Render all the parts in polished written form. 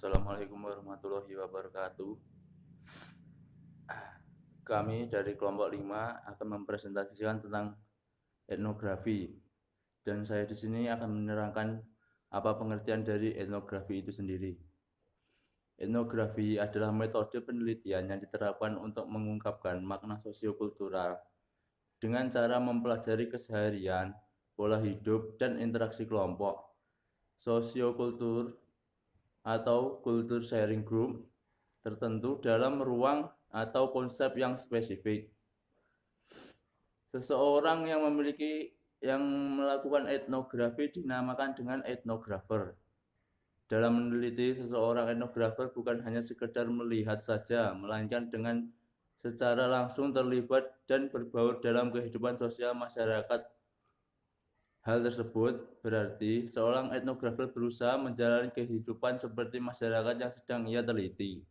Assalamualaikum warahmatullahi wabarakatuh. Kami dari kelompok 5 akan mempresentasikan tentang etnografi. Dan saya di sini akan menerangkan apa pengertian dari etnografi itu sendiri. Etnografi adalah metode penelitian yang diterapkan untuk mengungkapkan makna sosiokultural dengan cara mempelajari keseharian, pola hidup, dan interaksi kelompok. Sosiokultur atau culture sharing group tertentu dalam ruang atau konsep yang spesifik. Seseorang yang melakukan etnografi dinamakan dengan etnografer. Dalam meneliti, seseorang etnografer bukan hanya sekedar melihat saja, melainkan dengan secara langsung terlibat dan berbaur dalam kehidupan sosial masyarakat. Hal tersebut berarti seorang etnografer berusaha menjalani kehidupan seperti masyarakat yang sedang ia teliti.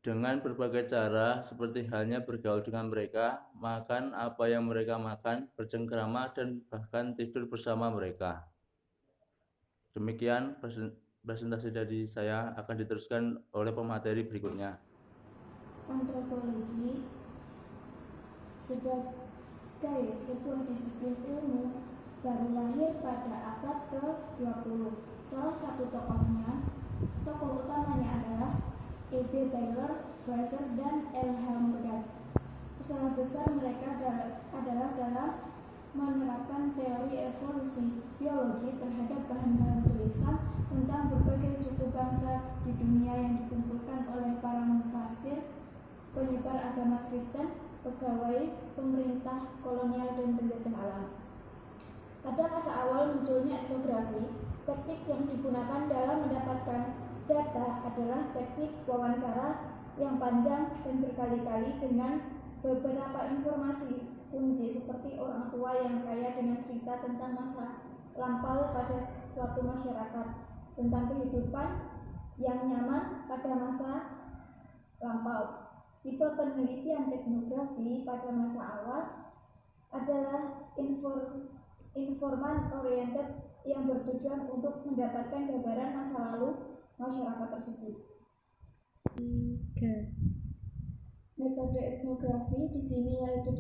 Dengan berbagai cara, seperti halnya bergaul dengan mereka, makan apa yang mereka makan, bercengkrama, dan bahkan tidur bersama mereka. Demikian presentasi dari saya akan diteruskan oleh pemateri berikutnya. Antropologi sebagai sebuah disiplin ilmu baru lahir pada abad ke-20. Salah satu tokoh utamanya adalah E.B. Taylor, Fraser, dan L.H. Morgan. Usaha besar mereka adalah dalam menerapkan teori evolusi biologi terhadap bahan-bahan tulisan tentang berbagai suku bangsa di dunia yang dikumpulkan oleh para mufasir, penyebar agama Kristen, pegawai pemerintah kolonial, dan penjajah alam. Pada masa awal munculnya etnografi, teknik yang digunakan dalam mendapatkan data adalah teknik wawancara yang panjang dan berkali-kali dengan beberapa informasi kunci seperti orang tua yang kaya dengan cerita tentang masa lampau pada suatu masyarakat, tentang kehidupan yang nyaman pada masa lampau. Tipe penelitian etnografi pada masa awal adalah informan oriented yang bertujuan untuk mendapatkan gambaran masa lalu masyarakat tersebut. 3. Metode etnografi di sini yaitu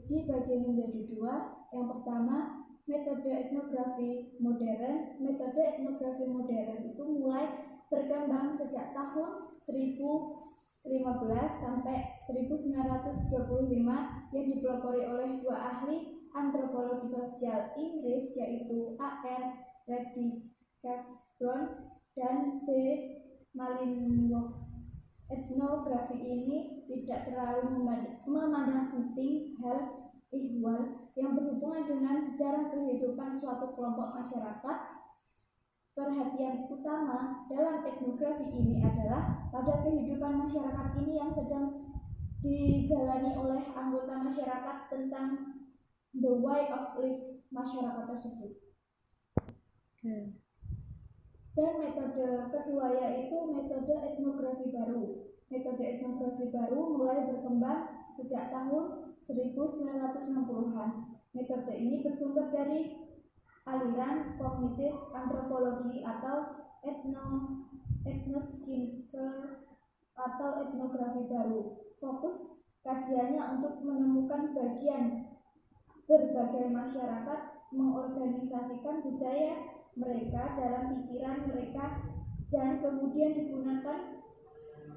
dibagi menjadi dua. Yang pertama, metode etnografi modern. Metode etnografi modern itu mulai berkembang sejak tahun 1015 sampai 1925 yang dipelopori oleh dua ahli antropologi sosial Inggris yaitu A.R. Radcliffe dan B. Malinowski. Etnografi ini tidak terlalu memandang penting hal ihwal yang berhubungan dengan sejarah kehidupan suatu kelompok masyarakat. Perhatian utama dalam etnografi ini adalah pada kehidupan masyarakat ini yang sedang dijalani oleh anggota masyarakat tentang the way of life masyarakat tersebut. Dan metode kedua yaitu metode etnografi baru. Metode etnografi baru mulai berkembang sejak tahun 1960-an. Metode ini bersumber dari aliran kognitif antropologi atau etnoskinker atau etnografi baru. Fokus kajiannya untuk menemukan bagian berbagai masyarakat mengorganisasikan budaya mereka dalam pikiran mereka dan kemudian digunakan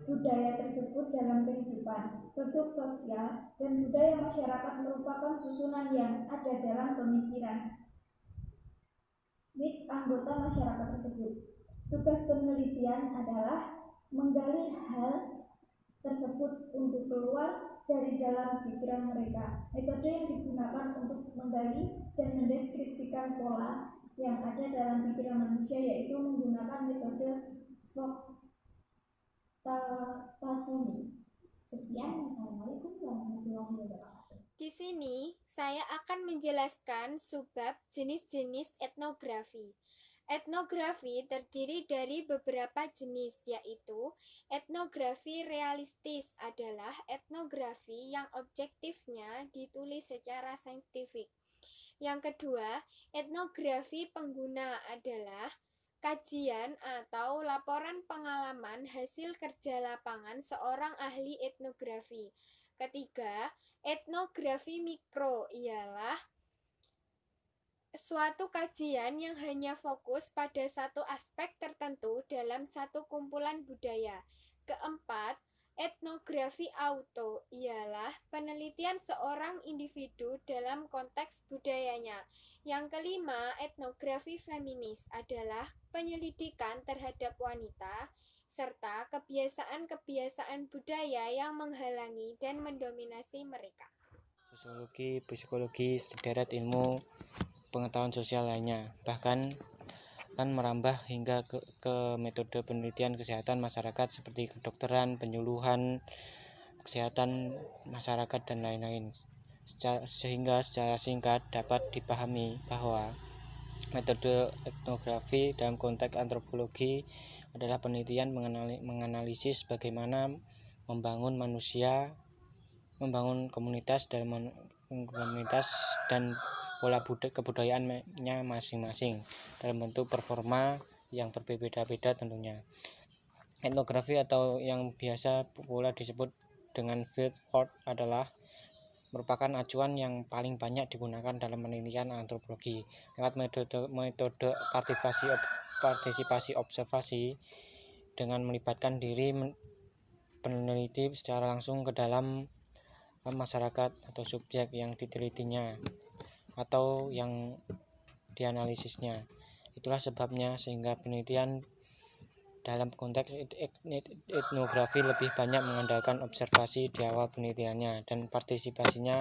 budaya tersebut dalam kehidupan. Bentuk sosial dan budaya masyarakat merupakan susunan yang ada dalam pemikiran anggota masyarakat tersebut. Tugas penelitian adalah menggali hal tersebut untuk keluar dari dalam pikiran mereka. Metode yang digunakan untuk menggali dan mendeskripsikan pola yang ada dalam pikiran manusia yaitu menggunakan metode taxonomy. Sekian, wassalamualaikum warahmatullahi wabarakatuh. Di sini saya akan menjelaskan subbab jenis-jenis etnografi. Etnografi terdiri dari beberapa jenis, yaitu etnografi realistis adalah etnografi yang objektifnya ditulis secara saintifik. Yang kedua, etnografi pengguna adalah kajian atau laporan pengalaman hasil kerja lapangan seorang ahli etnografi. Ketiga, etnografi mikro ialah suatu kajian yang hanya fokus pada satu aspek tertentu dalam satu kumpulan budaya. Keempat, etnografi auto ialah penelitian seorang individu dalam konteks budayanya. Yang kelima, etnografi feminis adalah penyelidikan terhadap wanita serta kebiasaan-kebiasaan budaya yang menghalangi dan mendominasi mereka. Sosiologi, psikologi, sederet ilmu pengetahuan sosial lainnya, bahkan kan merambah hingga ke metode penelitian kesehatan masyarakat seperti kedokteran, penyuluhan, kesehatan masyarakat, dan lain-lain. Sehingga secara singkat dapat dipahami bahwa metode etnografi dalam konteks antropologi adalah penelitian menganalisis bagaimana membangun manusia, membangun komunitas dan pola kebudayaannya masing-masing dalam bentuk performa yang berbeda-beda tentunya. Etnografi atau yang biasa pula disebut dengan field work adalah merupakan acuan yang paling banyak digunakan dalam penelitian antropologi. Lewat metode partisipasi observasi dengan melibatkan diri peneliti secara langsung ke dalam masyarakat atau subjek yang ditelitinya atau yang dianalisisnya. Itulah sebabnya sehingga penelitian dalam konteks etnografi lebih banyak mengandalkan observasi di awal penelitiannya dan partisipasinya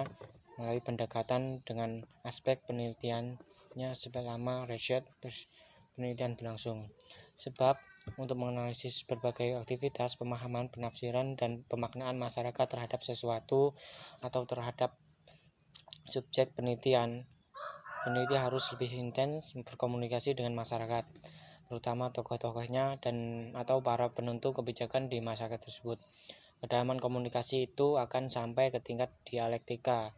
melalui pendekatan dengan aspek penelitiannya selama riset penelitian berlangsung. Sebab untuk menganalisis berbagai aktivitas, pemahaman, penafsiran, dan pemaknaan masyarakat terhadap sesuatu atau terhadap subjek peneliti harus lebih intens berkomunikasi dengan masyarakat, terutama tokoh-tokohnya dan atau para penentu kebijakan di masyarakat tersebut. Kedalaman komunikasi itu akan sampai ke tingkat dialektika,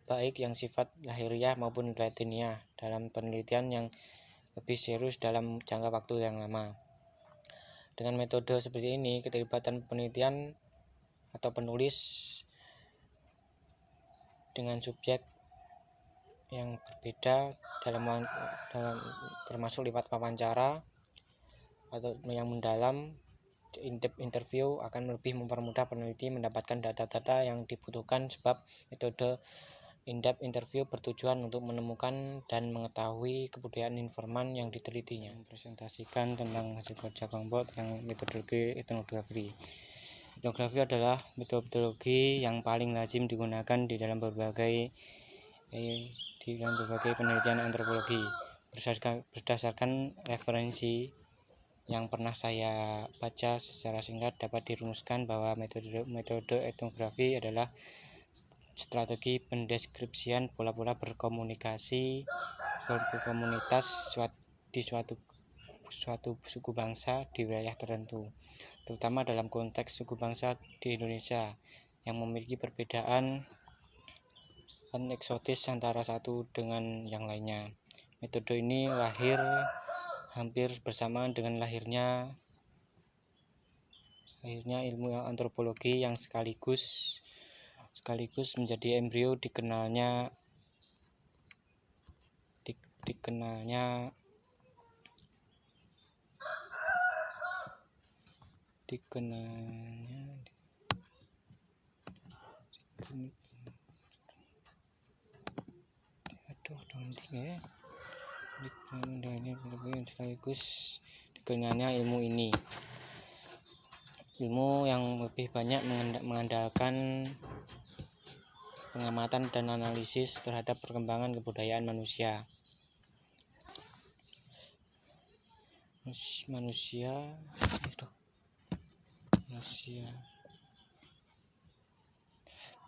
baik yang sifat lahiriah maupun batiniah dalam penelitian yang lebih serius dalam jangka waktu yang lama. Dengan metode seperti ini, keterlibatan penelitian atau penulis dengan subjek yang berbeda dalam termasuk lewat wawancara atau yang mendalam, in-depth interview akan lebih mempermudah peneliti mendapatkan data-data yang dibutuhkan, sebab metode in-depth interview bertujuan untuk menemukan dan mengetahui kebudayaan informan yang ditelitinya. Mempresentasikan tentang hasil kerja kelompok yang metodologi etnografi. Etnografi adalah metodologi yang paling lazim digunakan di dalam berbagai penelitian antropologi. Berdasarkan referensi yang pernah saya baca, secara singkat dapat dirumuskan bahwa metode etnografi adalah strategi pendeskripsian pola-pola berkomunikasi berkomunitas di suatu suku bangsa di wilayah tertentu, terutama dalam konteks suku bangsa di Indonesia yang memiliki perbedaan eksotis antara satu dengan yang lainnya. Metode ini lahir hampir bersamaan dengan lahirnya ilmu antropologi yang sekaligus menjadi embrio dikenalnya ilmu ini. Ilmu yang lebih banyak mengandalkan pengamatan dan analisis terhadap perkembangan kebudayaan manusia.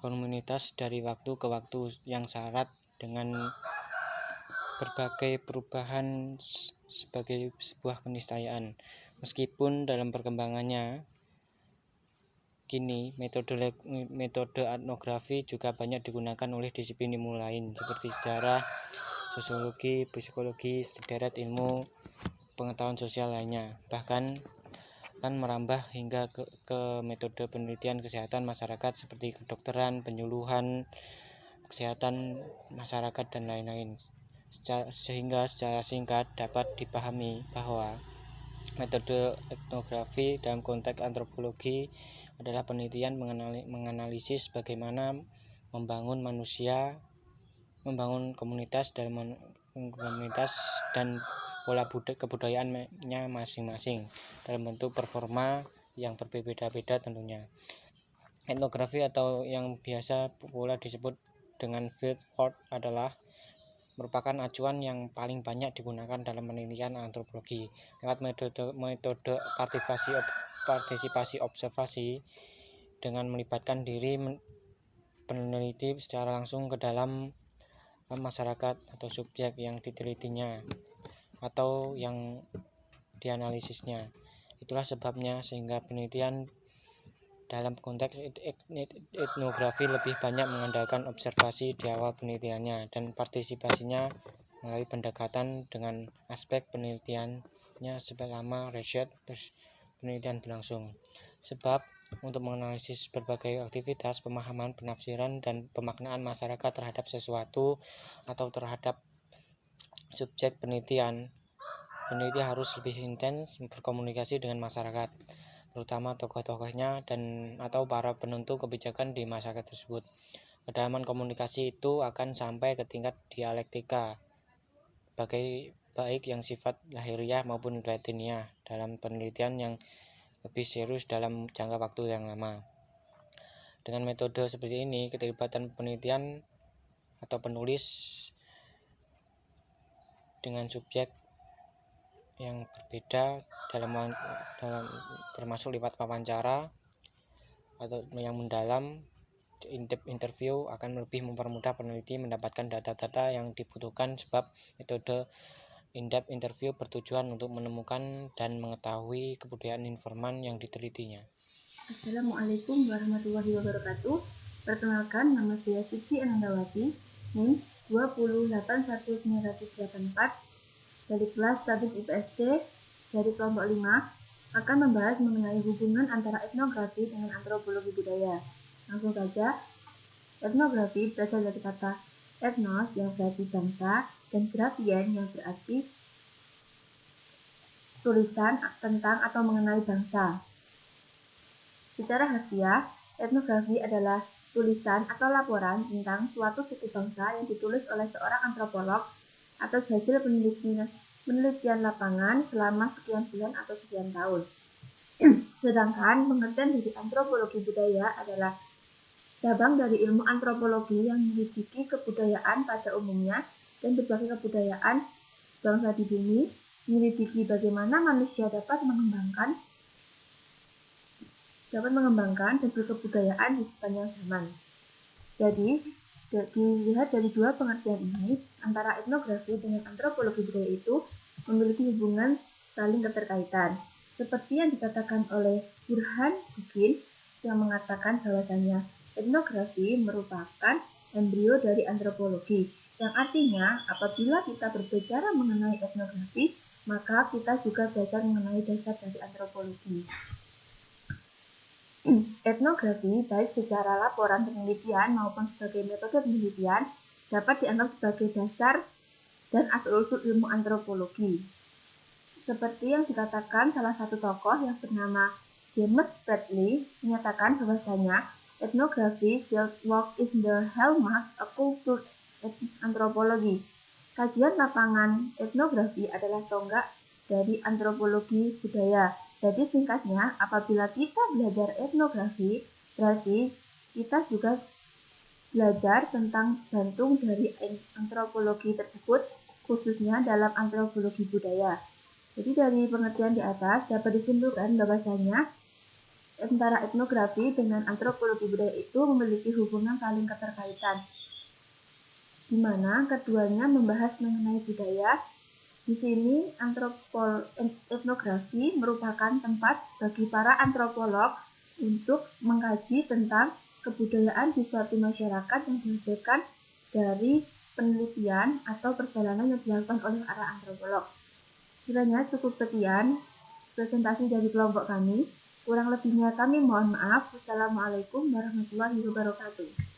Komunitas dari waktu ke waktu yang syarat dengan berbagai perubahan sebagai sebuah keniscayaan. Meskipun dalam perkembangannya kini metode etnografi juga banyak digunakan oleh disiplin ilmu lain seperti sejarah, sosiologi, psikologi, sederet ilmu pengetahuan sosial lainnya. Bahkan akan merambah hingga ke metode penelitian kesehatan masyarakat seperti kedokteran, penyuluhan, kesehatan masyarakat, dan lain-lain. Sehingga secara singkat dapat dipahami bahwa metode etnografi dalam konteks antropologi adalah penelitian menganalisis bagaimana membangun komunitas dan pola kebudayaannya masing-masing dalam bentuk performa yang berbeda-beda tentunya. Etnografi atau yang biasa pula disebut dengan field work adalah merupakan acuan yang paling banyak digunakan dalam penelitian antropologi. Lewat metode partisipasi observasi dengan melibatkan diri peneliti secara langsung ke dalam masyarakat atau subjek yang ditelitinya atau yang dianalisisnya. Itulah sebabnya sehingga penelitian dalam konteks etnografi lebih banyak mengandalkan observasi di awal penelitiannya dan partisipasinya melalui pendekatan dengan aspek penelitiannya selama riset penelitian berlangsung. Sebab untuk menganalisis berbagai aktivitas, pemahaman, penafsiran, dan pemaknaan masyarakat terhadap sesuatu atau terhadap subjek peneliti harus lebih intens berkomunikasi dengan masyarakat, terutama tokoh-tokohnya dan atau para penentu kebijakan di masyarakat tersebut. Kedalaman komunikasi itu akan sampai ke tingkat dialektika, baik yang sifat lahiriah maupun latiniah dalam penelitian yang lebih serius dalam jangka waktu yang lama. Dengan metode seperti ini, keterlibatan penelitian atau penulis dengan subjek yang berbeda dalam termasuk lewat wawancara atau yang mendalam, in-depth interview akan lebih mempermudah peneliti mendapatkan data-data yang dibutuhkan, sebab metode in-depth interview bertujuan untuk menemukan dan mengetahui kebudayaan informan yang ditelitinya. Assalamualaikum warahmatullahi wabarakatuh. Perkenalkan, nama saya Siti Anandawati, NIM 2081984 dari kelas 1 IPSC dari kelompok 5 akan membahas mengenai hubungan antara etnografi dengan antropologi budaya. Langsung saja, etnografi berasal dari kata etnos yang berarti bangsa dan grafien yang berarti tulisan tentang atau mengenai bangsa. Secara harfiah, etnografi adalah tulisan atau laporan tentang suatu suku bangsa yang ditulis oleh seorang antropolog atas hasil penelitian lapangan selama sekian bulan atau sekian tahun. Sedangkan pengertian dari antropologi budaya adalah cabang dari ilmu antropologi yang menyelidiki kebudayaan pada umumnya dan berbagai kebudayaan bangsa di bumi, menyelidiki bagaimana manusia dapat mengembangkan dan berkebudayaan di sepanjang zaman. Jadi, dilihat dari dua pengertian ini, antara etnografi dengan antropologi budaya itu memiliki hubungan saling keterkaitan. Seperti yang dikatakan oleh Burhan Bukin yang mengatakan bahwasanya etnografi merupakan embrio dari antropologi, yang artinya apabila kita berbicara mengenai etnografi, maka kita juga belajar mengenai dasar dari antropologi. Etnografi, baik secara laporan penelitian maupun sebagai metode penelitian, dapat dianggap sebagai dasar dan asal-usul ilmu antropologi. Seperti yang dikatakan salah satu tokoh yang bernama James Bradley menyatakan bahwasanya etnografi field work is the hallmark of cultural anthropology. Kajian lapangan etnografi adalah tonggak dari antropologi budaya. Jadi singkatnya, apabila kita belajar etnografi, berarti kita juga belajar tentang jantung dari antropologi tersebut, khususnya dalam antropologi budaya. Jadi dari pengertian di atas dapat disimpulkan bahwasanya antara etnografi dengan antropologi budaya itu memiliki hubungan saling keterkaitan, di mana keduanya membahas mengenai budaya. Di sini etnografi merupakan tempat bagi para antropolog untuk mengkaji tentang kebudayaan di suatu masyarakat yang dihasilkan dari penelitian atau perjalanan yang dilakukan oleh para antropolog. Kiranya cukup sekian presentasi dari kelompok kami. Kurang lebihnya kami mohon maaf. Wassalamualaikum warahmatullahi wabarakatuh.